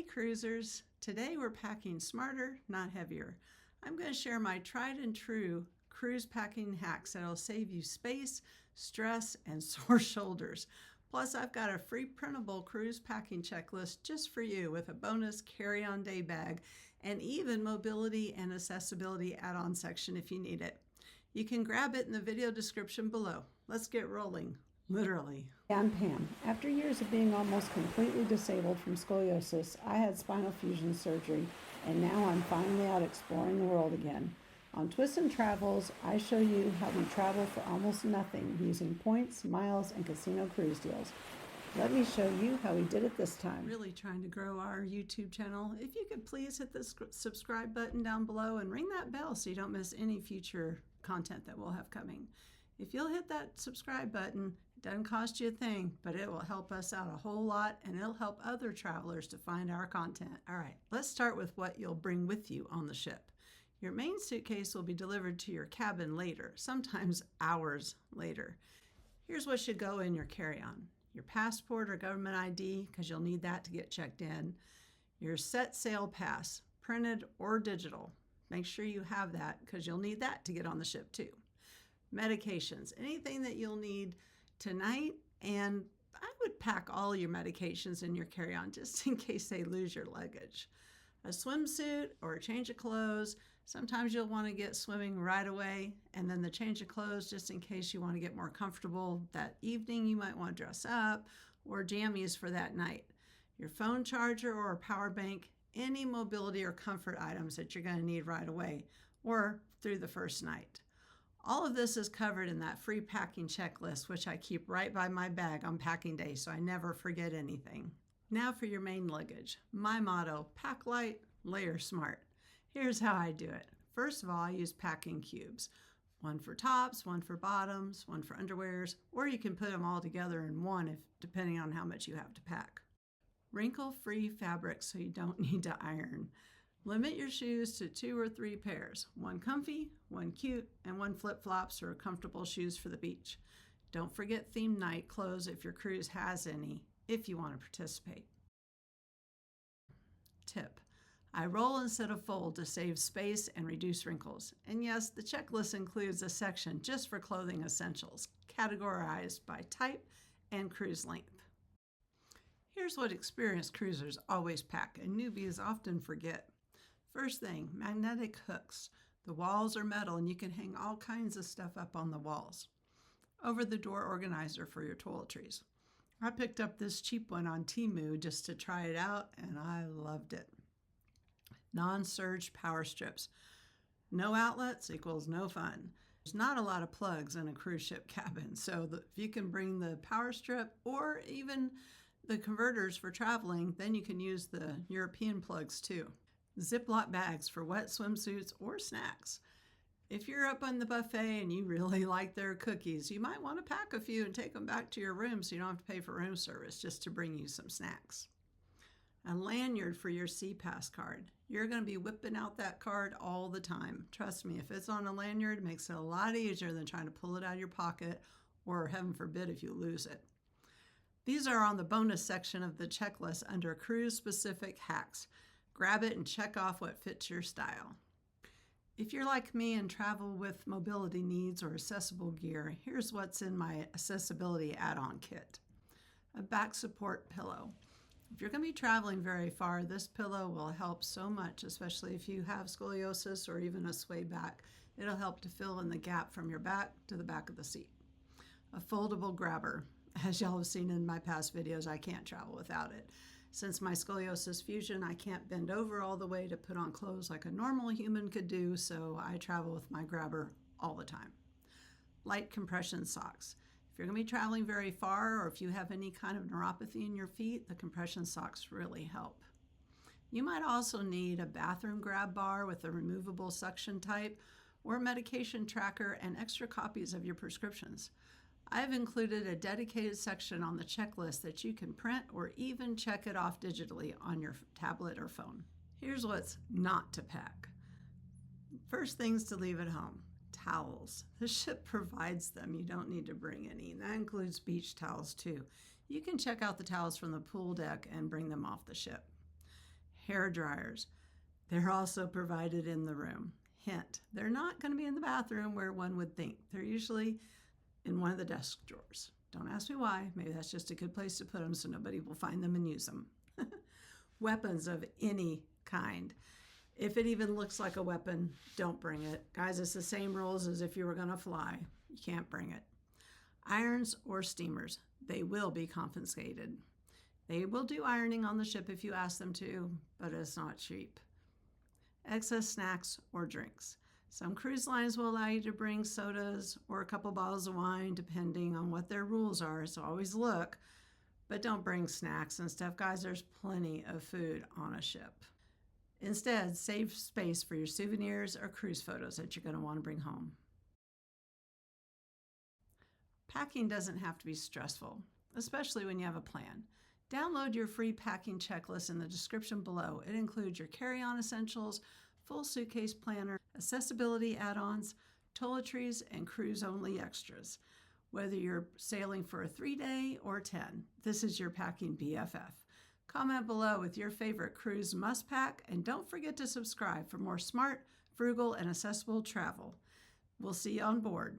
cruisers, today we're packing smarter, not heavier. I'm going to share my tried and true cruise packing hacks that'll save you space, stress, and sore shoulders. Plus, I've got a free printable cruise packing checklist just for you with a bonus carry-on day bag and even mobility and accessibility add-on section if you need it. You can grab it in the video description below. Let's get rolling. Literally. I'm Pam. After years of being almost completely disabled from scoliosis, I had spinal fusion surgery, and now I'm finally out exploring the world again. On Twists and Travels, I show you how we travel for almost nothing using points, miles, and casino cruise deals. Let me show you how we did it this time. Really trying to grow our YouTube channel. If you could please hit the subscribe button down below and ring that bell so you don't miss any future content that we'll have coming. If you'll hit that subscribe button, it doesn't cost you a thing, but it will help us out a whole lot, and it'll help other travelers to find our content. All right, let's start with what you'll bring with you on the ship. Your main suitcase will be delivered to your cabin later, sometimes hours later. Here's what should go in your carry-on. Your passport or government ID, because you'll need that to get checked in. Your set sail pass, printed or digital. Make sure you have that because you'll need that to get on the ship too. Medications, anything that you'll need tonight, and I would pack all your medications in your carry-on just in case they lose your luggage. A swimsuit or a change of clothes. Sometimes you'll want to get swimming right away, and then the change of clothes just in case you want to get more comfortable that evening. You might want to dress up, or jammies for that night. Your phone charger or a power bank, any mobility or comfort items that you're going to need right away or through the first night. All of this is covered in that free packing checklist, which I keep right by my bag on packing day so I never forget anything. Now for your main luggage. My motto, pack light, layer smart. Here's how I do it. First of all, I use packing cubes. One for tops, one for bottoms, one for underwears, or you can put them all together in one depending on how much you have to pack. Wrinkle-free fabric so you don't need to iron. Limit your shoes to 2 or 3 pairs. One comfy, one cute, and one flip-flops or comfortable shoes for the beach. Don't forget themed night clothes if your cruise has any, if you want to participate. Tip: I roll instead of fold to save space and reduce wrinkles. And yes, the checklist includes a section just for clothing essentials, categorized by type and cruise length. Here's what experienced cruisers always pack and newbies often forget. First thing, magnetic hooks. The walls are metal and you can hang all kinds of stuff up on the walls. Over-the-door organizer for your toiletries. I picked up this cheap one on Temu just to try it out, and I loved it. Non-surge power strips. No outlets equals no fun. There's not a lot of plugs in a cruise ship cabin, so if you can bring the power strip or even the converters for traveling, then you can use the European plugs too. Ziploc bags for wet swimsuits or snacks. If you're up on the buffet and you really like their cookies, you might want to pack a few and take them back to your room so you don't have to pay for room service just to bring you some snacks. A lanyard for your SeaPass card. You're going to be whipping out that card all the time. Trust me, if it's on a lanyard, it makes it a lot easier than trying to pull it out of your pocket, or heaven forbid if you lose it. These are on the bonus section of the checklist under cruise-specific hacks. Grab it and check off what fits your style. If you're like me and travel with mobility needs or accessible gear, here's what's in my accessibility add-on kit. A back support pillow. If you're going to be traveling very far, this pillow will help so much, especially if you have scoliosis or even a sway back. It'll help to fill in the gap from your back to the back of the seat. A foldable grabber. As y'all have seen in my past videos, I can't travel without it. Since my scoliosis fusion, I can't bend over all the way to put on clothes like a normal human could do, so I travel with my grabber all the time. Light compression socks. If you're going to be traveling very far, or if you have any kind of neuropathy in your feet, the compression socks really help. You might also need a bathroom grab bar with a removable suction type, or a medication tracker and extra copies of your prescriptions. I've included a dedicated section on the checklist that you can print or even check it off digitally on your tablet or phone. Here's what's not to pack. First things to leave at home. Towels. The ship provides them. You don't need to bring any. That includes beach towels too. You can check out the towels from the pool deck and bring them off the ship. hair dryers. They're also provided in the room. Hint, they're not going to be in the bathroom where one would think. They're usually in one of the desk drawers. Don't ask me why. Maybe that's just a good place to put them so nobody will find them and use them. Weapons of any kind. If it even looks like a weapon, don't bring it. Guys, it's the same rules as if you were going to fly. You can't bring it. Irons or steamers, they will be confiscated. They will do ironing on the ship if you ask them to, but it's not cheap. Excess snacks or drinks. Some cruise lines will allow you to bring sodas or a couple bottles of wine depending on what their rules are, so always look. But don't bring snacks and stuff. Guys, there's plenty of food on a ship. Instead, save space for your souvenirs or cruise photos that you're going to want to bring home. Packing doesn't have to be stressful, especially when you have a plan. Download your free packing checklist in the description below. It includes your carry-on essentials, full suitcase planner, accessibility add-ons, toiletries, and cruise-only extras. Whether you're sailing for a 3-day or 10, this is your packing BFF. Comment below with your favorite cruise must-pack, and don't forget to subscribe for more smart, frugal, and accessible travel. We'll see you on board.